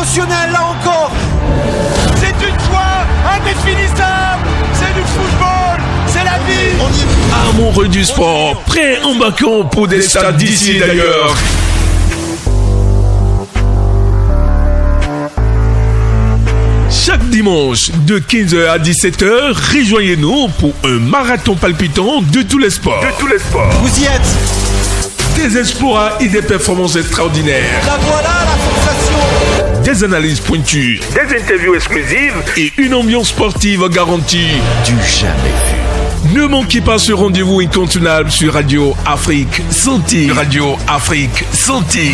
émotionnel là encore. C'est une joie indéfinissable. C'est du football, c'est la vie. Amoureux du sport, prêt embarquant pour des stades d'ici et d'ailleurs. Chaque dimanche, de 15h à 17h, rejoignez-nous pour un marathon palpitant de tous les sports. Vous y êtes. Des exploits et des performances extraordinaires. La voilà la sensation. Des analyses pointues, des interviews exclusives et une ambiance sportive garantie du jamais vu. Ne manquez pas ce rendez-vous incontournable sur Radio Afrique Santé. Radio Afrique Santé.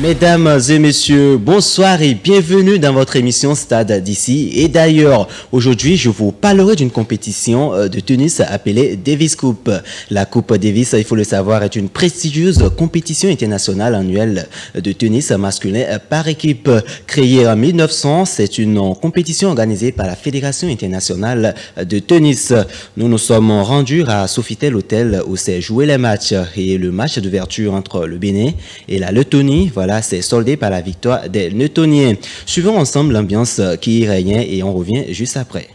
Mesdames et messieurs, bonsoir et bienvenue dans votre émission Stade d'ici. Et d'ailleurs, aujourd'hui, je vous parlerai d'une compétition de tennis appelée Davis Cup. La Coupe Davis, il faut le savoir, est une prestigieuse compétition internationale annuelle de tennis masculin par équipe. Créée en 1900, c'est une compétition organisée par la Fédération internationale de tennis. Nous nous sommes rendus à Sofitel Hotel où s'est joué les matchs. Et le match d'ouverture entre le Bénin et la Lettonie, voilà, c'est soldé par la victoire des Lettoniens. Suivons ensemble l'ambiance qui y régnait et on revient juste après.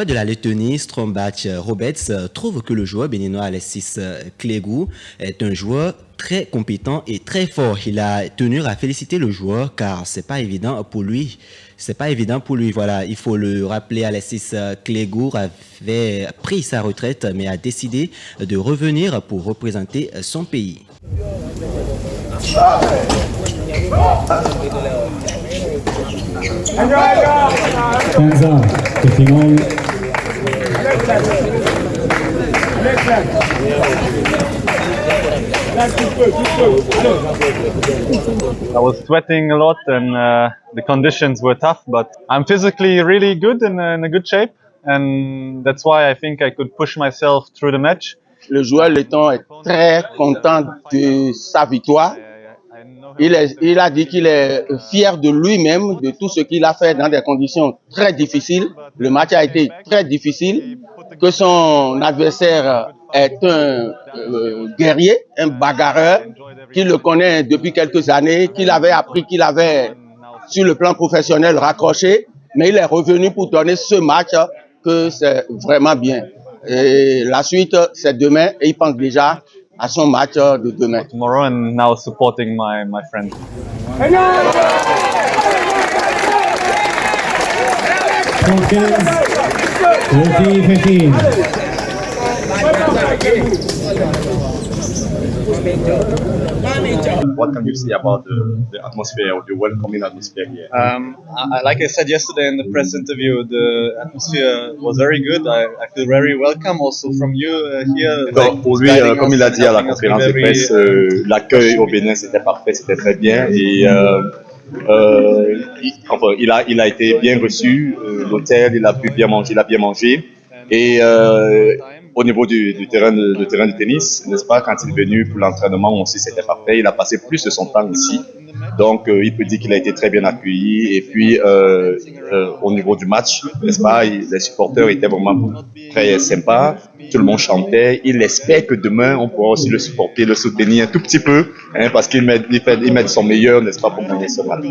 De la Lettonie, Strombatch Roberts, trouve que le joueur béninois Alexis Clégou est un joueur très compétent et très fort. Il a tenu à féliciter le joueur car c'est pas évident pour lui. Voilà, il faut le rappeler, Alexis Clégou avait pris sa retraite mais a décidé de revenir pour représenter son pays. I was sweating a lot and the conditions were tough, but I'm physically really good and in a good shape, and that's why I think I could push myself through the match. Le joueur letton est très content de sa victoire. Il a dit qu'il est fier de lui-même, de tout ce qu'il a fait dans des conditions très difficiles. Le match a été très difficile, que son adversaire est un guerrier, un bagarreur, qu'il le connaît depuis quelques années, qu'il avait appris, qu'il avait sur le plan professionnel raccroché, mais il est revenu pour donner ce match que c'est vraiment bien. Et la suite, c'est demain et il pense déjà à son match de demain. Tomorrow and now supporting my friends. What can you say about the atmosphere, the welcoming atmosphere here? Like I said yesterday in the press interview, the atmosphere was very good. I feel very welcome also from you here. Donc, pour lui, comme il a dit à la conférence de presse, l'accueil au Bénin c'était parfait, c'était très bien et il a été bien reçu. L'hôtel, il a bien mangé et au niveau du terrain de tennis, n'est-ce pas, quand il est venu pour l'entraînement aussi c'était parfait. Il a passé plus de son temps ici. Donc, il peut dire qu'il a été très bien accueilli. Et puis, au niveau du match, n'est-ce pas, les supporters étaient vraiment très sympas. Tout le monde chantait. Il espère que demain, on pourra aussi le supporter, le soutenir un tout petit peu, hein, parce qu'il met de son meilleur, n'est-ce pas, pour gagner ce match.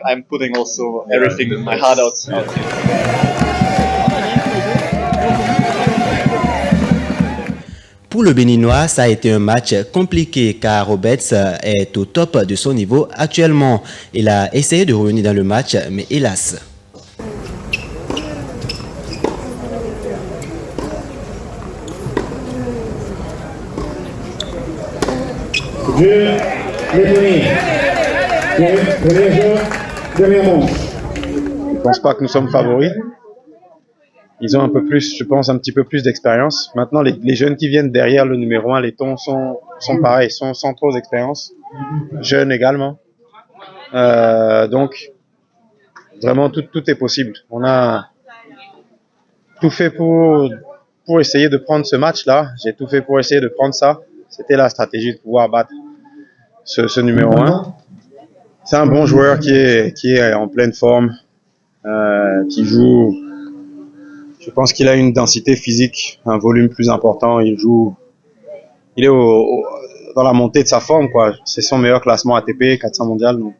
I'm putting also everything, my heart out. Pour le Béninois, ça a été un match compliqué car Roberts est au top de son niveau actuellement. Il a essayé de revenir dans le match, mais hélas. Je ne pense pas que nous sommes favoris. Ils ont un peu plus, je pense, un petit peu plus d'expérience. Maintenant, les jeunes qui viennent derrière le numéro 1, les tons sont pareils, sont sans trop d'expérience. Jeunes également. Donc, vraiment, tout est possible. On a tout fait pour essayer de prendre ce match-là. J'ai tout fait pour essayer de prendre ça. C'était la stratégie de pouvoir battre ce numéro 1. C'est un bon joueur qui est en pleine forme, qui joue. Je pense qu'il a une densité physique, un volume plus important. Il est dans la montée de sa forme, quoi. C'est son meilleur classement ATP, 400 mondial. Donc.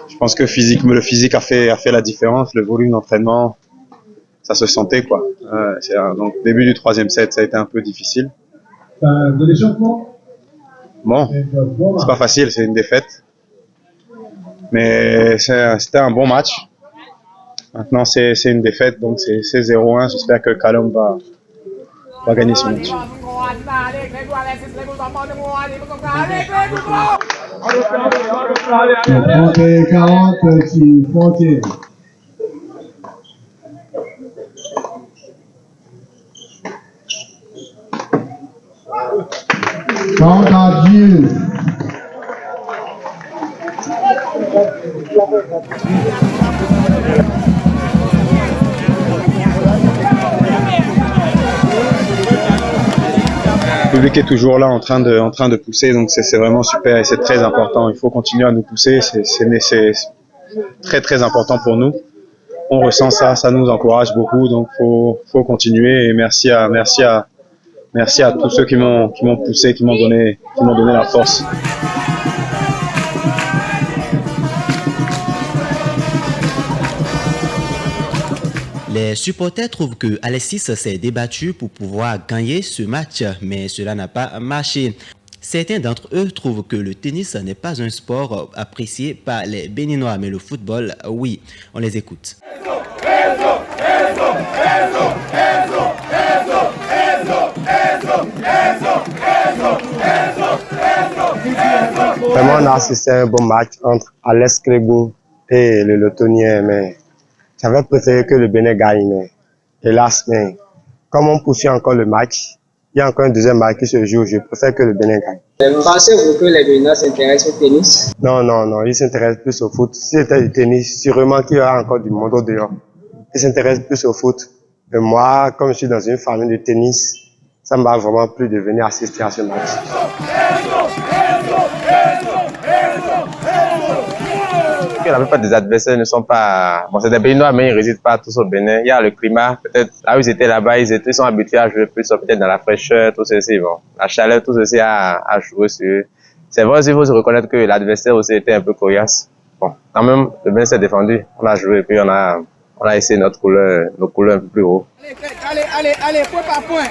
Je pense que le physique a fait la différence. Le volume d'entraînement, ça se sentait, quoi. Donc début du troisième set, ça a été un peu difficile. De l'échauffement. Bon, c'est pas facile, c'est une défaite. Mais c'était un bon match. Maintenant, c'est une défaite, donc c'est 0-1. J'espère que Callum va gagner ce match. 40 à 10. Le public est toujours là en train de pousser, donc c'est vraiment super et c'est très important. Il faut continuer à nous pousser, c'est très très important pour nous. On ressent ça, ça nous encourage beaucoup, donc faut continuer et merci à tous ceux qui m'ont poussé, qui m'ont donné la force. Les supporters trouvent que Alexis s'est débattu pour pouvoir gagner ce match, mais cela n'a pas marché. Certains d'entre eux trouvent que le tennis n'est pas un sport apprécié par les Béninois, mais le football, oui. On les écoute. Vraiment, on a assisté à un bon match entre Alex Crego et le Lettonien, mais j'avais préféré que le Bénin gagne, mais hélas, mais comme on poursuit encore le match, il y a encore un deuxième match qui se joue, je préfère que le Bénin gagne. Pensez-vous que les Béninois s'intéressent au tennis? Non, ils s'intéressent plus au foot. Si c'était du tennis, sûrement qu'il y aura encore du monde au dehors. Ils s'intéressent plus au foot. Et moi, comme je suis dans une famille de tennis, ça ne m'a vraiment plus de venir assister à ce match. La plupart des adversaires ne sont pas... Bon, c'est des Béninois, mais ils ne résident pas tous au Bénin. Il y a le climat, peut-être, là où ils étaient là-bas, ils sont habitués à jouer plus, peut-être dans la fraîcheur, tout ceci. Bon, la chaleur, tout ceci a joué sur eux. C'est vrai aussi, il faut se reconnaître que l'adversaire aussi était un peu coriace. Bon, quand même, le Bénin s'est défendu. On a joué et puis on a essayé nos couleurs un peu plus haut. Allez, point par point.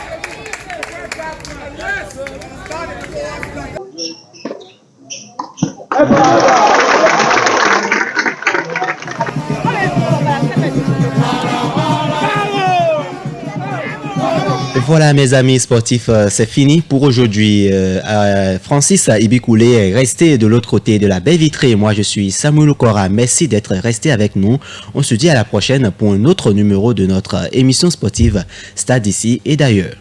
Voilà mes amis sportifs, c'est fini pour aujourd'hui. Francis Ibikoulé est resté de l'autre côté de la baie vitrée. Moi je suis Samuel Okora, merci d'être resté avec nous. On se dit à la prochaine pour un autre numéro de notre émission sportive Stade d'ici et d'ailleurs.